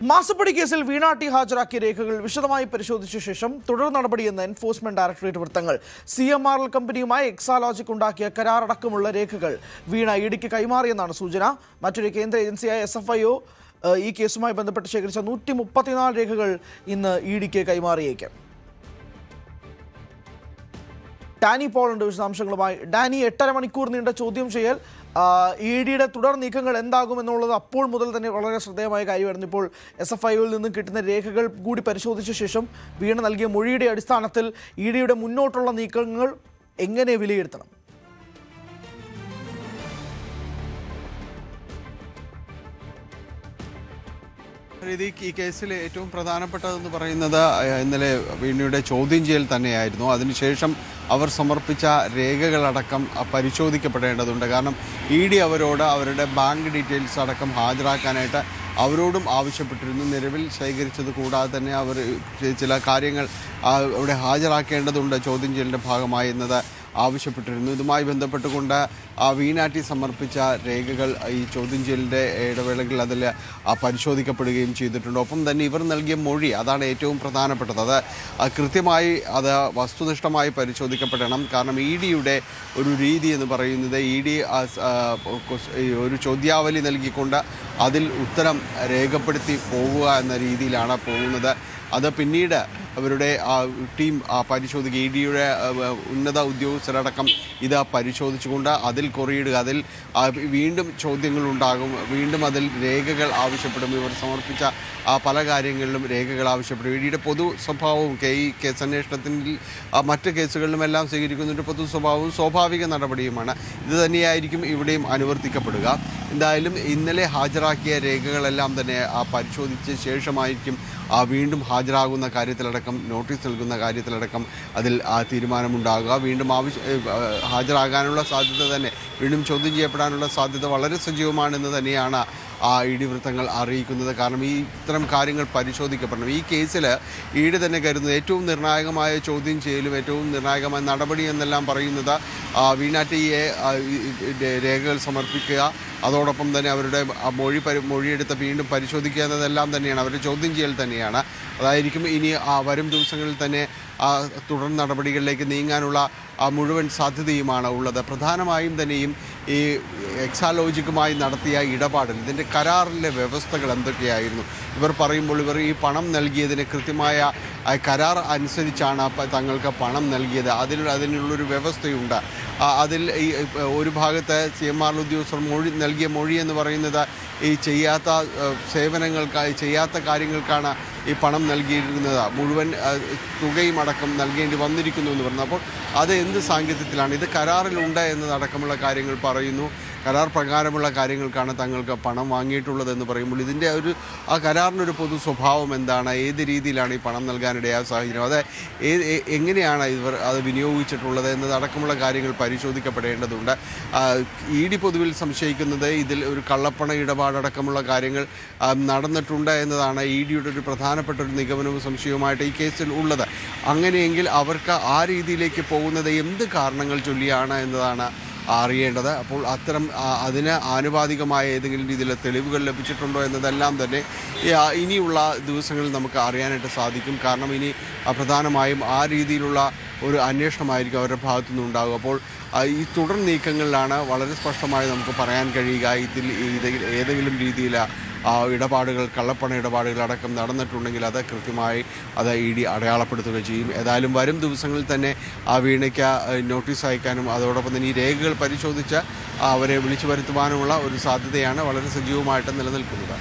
മാസപ്പടി കേസിൽ വീണ ടി ഹാജരാക്കിയ രേഖകൾ വിശദമായി പരിശോധിച്ച ശേഷം തുടർ നടപടിയെന്ന് എൻഫോഴ്സ്മെന്റ് ഡയറക്ടറേറ്റ് വൃത്തങ്ങൾ. CMRL കമ്പനിയുമായി എക്സാലോജിക് ഉണ്ടാക്കിയ കരാറടക്കമുള്ള രേഖകൾ വീണ ഇഡിക്ക് കൈമാറിയെന്നാണ് സൂചന. മറ്റൊരു കേന്ദ്ര ഏജൻസിയായ SFIO ഈ കേസുമായി ബന്ധപ്പെട്ട് ശേഖരിച്ച 134 രേഖകൾ ഇന്ന് ഇഡിക്ക് കൈമാറിയേക്കും. ഡാനി പോളുണ്ട് വിശദാംശങ്ങളുമായി. ഡാനി, 8.5 മണിക്കൂർ നീണ്ട ചോദ്യം ചെയ്യൽ, EDയുടെ തുടർ നീക്കങ്ങൾ എന്താകുമെന്നുള്ളത് അപ്പോൾ മുതൽ തന്നെ വളരെ ശ്രദ്ധേയമായ കാര്യമായിരുന്നു. ഇപ്പോൾ SFIOയിൽ നിന്നും കിട്ടുന്ന രേഖകൾ കൂടി പരിശോധിച്ച ശേഷം വീണ നൽകിയ മൊഴിയുടെ അടിസ്ഥാനത്തിൽ EDയുടെ മുന്നോട്ടുള്ള നീക്കങ്ങൾ എങ്ങനെ വിലയിരുത്തണം? ഈ കേസിൽ ഏറ്റവും പ്രധാനപ്പെട്ടതെന്ന് പറയുന്നത് ഇന്നലെ വീണയുടെ ചോദ്യം ചെയ്യൽ തന്നെയായിരുന്നു. അതിനുശേഷം അവർ സമർപ്പിച്ച രേഖകളടക്കം പരിശോധിക്കപ്പെടേണ്ടതുണ്ട്. കാരണം ED അവരോട് അവരുടെ ബാങ്ക് ഡീറ്റെയിൽസ് അടക്കം ഹാജരാക്കാനായിട്ട് അവരോടും ആവശ്യപ്പെട്ടിരുന്നു. നിലവിൽ ശേഖരിച്ചത് കൂടാതെ തന്നെ അവർ ചില കാര്യങ്ങൾ അവിടെ ഹാജരാക്കേണ്ടതുണ്ട് ചോദ്യം ചെയ്യലിൻ്റെ ഭാഗമായി എന്നത് ആവശ്യപ്പെട്ടിരുന്നു. ഇതുമായി ബന്ധപ്പെട്ടുകൊണ്ട് വീണ ടി സമർപ്പിച്ച രേഖകൾ ഈ ചോദ്യം ചെയ്യലിൻ്റെ ഇടവേളകളിൽ അതിൽ പരിശോധിക്കപ്പെടുകയും ചെയ്തിട്ടുണ്ട്. ഒപ്പം തന്നെ ഇവർ നൽകിയ മൊഴി, അതാണ് ഏറ്റവും പ്രധാനപ്പെട്ടത്. അത് കൃത്യമായി അത് വസ്തുനിഷ്ഠമായി പരിശോധിക്കപ്പെടണം. കാരണം EDയുടെ ഒരു രീതി എന്ന് പറയുന്നത് ED ഒരു ചോദ്യാവലി നൽകിക്കൊണ്ട് അതിൽ ഉത്തരം രേഖപ്പെടുത്തി പോവുക എന്ന രീതിയിലാണ് പോകുന്നത്. അത് പിന്നീട് അവരുടെ ടീം പരിശോധിക്കുക, EDയുടെ ഉന്നത ഉദ്യോഗസ്ഥരടക്കം ഇത് പരിശോധിച്ചുകൊണ്ട് അതിൽ കൊറിയിടുക. അതിൽ വീണ്ടും ചോദ്യങ്ങളുണ്ടാകും, വീണ്ടും അതിൽ രേഖകൾ ആവശ്യപ്പെടും. ഇവർ സമർപ്പിച്ച പല കാര്യങ്ങളിലും രേഖകൾ ആവശ്യപ്പെടും. EDയുടെ പൊതു സ്വഭാവവും ഈ കേസന്വേഷണത്തിൽ മറ്റ് കേസുകളിലുമെല്ലാം സ്വീകരിക്കുന്നതിൻ്റെ പൊതു സ്വഭാവവും സ്വാഭാവിക നടപടിയുമാണ്. ഇത് തന്നെയായിരിക്കും ഇവിടെയും അനുവർത്തിക്കപ്പെടുക. എന്തായാലും ഇന്നലെ ഹാജരാക്കിയ രേഖകളെല്ലാം തന്നെ പരിശോധിച്ച ശേഷമായിരിക്കും വീണ്ടും ഹാജരാകുന്ന കാര്യത്തിലടക്കം, നോട്ടീസ് നൽകുന്ന കാര്യത്തിലടക്കം അതിൽ തീരുമാനമുണ്ടാകുക. വീണ്ടും ഹാജരാകാനുള്ള സാധ്യത തന്നെ, വീണ്ടും ചോദ്യം ചെയ്യപ്പെടാനുള്ള സാധ്യത വളരെ സജീവമാണെന്ന് തന്നെയാണ് ED വൃത്തങ്ങൾ അറിയിക്കുന്നത്. കാരണം ഇത്തരം കാര്യങ്ങൾ പരിശോധിക്കപ്പെടണം. ഈ കേസിൽ ED തന്നെ കരുതുന്നത് ഏറ്റവും നിർണായകമായ ചോദ്യം ചെയ്യലും ഏറ്റവും നിർണായകമായ നടപടി എന്നെല്ലാം പറയുന്നത് വീണ ടിയെ രേഖകൾ സമർപ്പിക്കുക, അതോടൊപ്പം തന്നെ അവരുടെ മൊഴിയെടുത്ത് വീണ്ടും പരിശോധിക്കുക എന്നതെല്ലാം തന്നെയാണ്, അവരുടെ ചോദ്യം ചെയ്യൽ തന്നെയാണ്. അതായിരിക്കും ഇനി വരും ദിവസങ്ങളിൽ തന്നെ തുടർ നടപടികളിലേക്ക് നീങ്ങാനുള്ള മുഴുവൻ സാധ്യതയുമാണ് ഉള്ളത്. പ്രധാനമായും തന്നെയും ഈ എക്സാലോജിക്കുമായി നടത്തിയ ഇടപാടിൽ ഇതിൻ്റെ കരാറിലെ വ്യവസ്ഥകൾ എന്തൊക്കെയായിരുന്നു? ഇവർ പറയുമ്പോൾ ഇവർ ഈ പണം നൽകിയതിന് കൃത്യമായ കരാർ അനുസരിച്ചാണ് തങ്ങൾക്ക് പണം നൽകിയത്. അതിനുള്ളൊരു വ്യവസ്ഥയുണ്ട്. അതിൽ ഈ ഒരു ഭാഗത്ത് CMRL ഉദ്യോഗസ്ഥർ നൽകിയ മൊഴി എന്ന് പറയുന്നത് ഈ ചെയ്യാത്ത സേവനങ്ങൾക്കായി, ചെയ്യാത്ത കാര്യങ്ങൾക്കാണ് ഈ പണം നൽകിയിരുന്നത്, മുഴുവൻ തുകയും അടക്കം നൽകേണ്ടി വന്നിരിക്കുന്നു എന്ന് പറഞ്ഞു. അപ്പോൾ അത് എന്ത് സാങ്കത്യത്തിലാണ്? ഇത് കരാറിലുണ്ട് എന്നതടക്കമുള്ള കാര്യങ്ങൾ പറയുന്നു. കരാർ പ്രകാരമുള്ള കാര്യങ്ങൾക്കാണ് തങ്ങൾക്ക് പണം വാങ്ങിയിട്ടുള്ളതെന്ന് പറയുമ്പോൾ ഇതിൻ്റെ ആ കരാറിനൊരു പൊതു സ്വഭാവം എന്താണ്? ഏത് രീതിയിലാണ് ഈ പണം നൽകാനിടയായ സാഹചര്യം? അത് എങ്ങനെയാണ് ഇവർ അത് വിനിയോഗിച്ചിട്ടുള്ളത് എന്നതടക്കമുള്ള കാര്യങ്ങൾ പരിശോധിക്കപ്പെടേണ്ടതുണ്ട്. ED പൊതുവിൽ സംശയിക്കുന്നത് ഇതിൽ ഒരു കള്ളപ്പണ ഇടപാടടക്കമുള്ള കാര്യങ്ങൾ നടന്നിട്ടുണ്ട് എന്നതാണ് EDയുടെ ഒരു പ്രധാനപ്പെട്ട ഒരു നിഗമനവും സംശയവുമായിട്ട് ഈ കേസിൽ ഉള്ളത്. അങ്ങനെയെങ്കിൽ അവർക്ക് ആ രീതിയിലേക്ക് പോകുന്നത് എന്ത് കാരണങ്ങൾ ചൊല്ലിയാണ് എന്നതാണ് അറിയേണ്ടത്. അപ്പോൾ അതിന് ആനുപാതികമായ ഏതെങ്കിലും രീതിയിലുള്ള തെളിവുകൾ ലഭിച്ചിട്ടുണ്ടോ എന്നതെല്ലാം തന്നെ ഇനിയുള്ള ദിവസങ്ങളിൽ നമുക്ക് അറിയാനായിട്ട് സാധിക്കും. കാരണം ഇനി പ്രധാനമായും ആ രീതിയിലുള്ള ഒരു അന്വേഷണമായിരിക്കും അവരുടെ ഭാഗത്തു നിന്നുണ്ടാകും. അപ്പോൾ ഈ തുടർ നീക്കങ്ങളിലാണ് വളരെ സ്പഷ്ടമായി നമുക്ക് പറയാൻ കഴിയുക ഇതിൽ ഏതെങ്കിലും രീതിയിൽ ഇടപാടുകൾ, കള്ളപ്പണ ഇടപാടുകൾ അടക്കം നടന്നിട്ടുണ്ടെങ്കിൽ അത് കൃത്യമായി ED അടയാളപ്പെടുത്തുക ചെയ്യും. ഏതായാലും വരും ദിവസങ്ങളിൽ തന്നെ വീണയ്ക്ക് നോട്ടീസ് അയക്കാനും അതോടൊപ്പം തന്നെ ഈ രേഖകൾ പരിശോധിച്ച് അവരെ വിളിച്ചു വരുത്തുവാനുമുള്ള ഒരു സാധ്യതയാണ് വളരെ സജീവമായിട്ട് നിലനിൽക്കുന്നത്.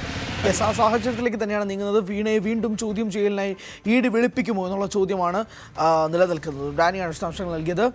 ആ സാഹചര്യത്തിലേക്ക് തന്നെയാണ് നീങ്ങുന്നത്. വീണയെ വീണ്ടും ചോദ്യം ചെയ്യലിനായി ED വിളിപ്പിക്കുമോ എന്നുള്ള ചോദ്യമാണ് നിലനിൽക്കുന്നത്. ഡാനിയാണ് വിശദാംശങ്ങൾ നൽകിയത്.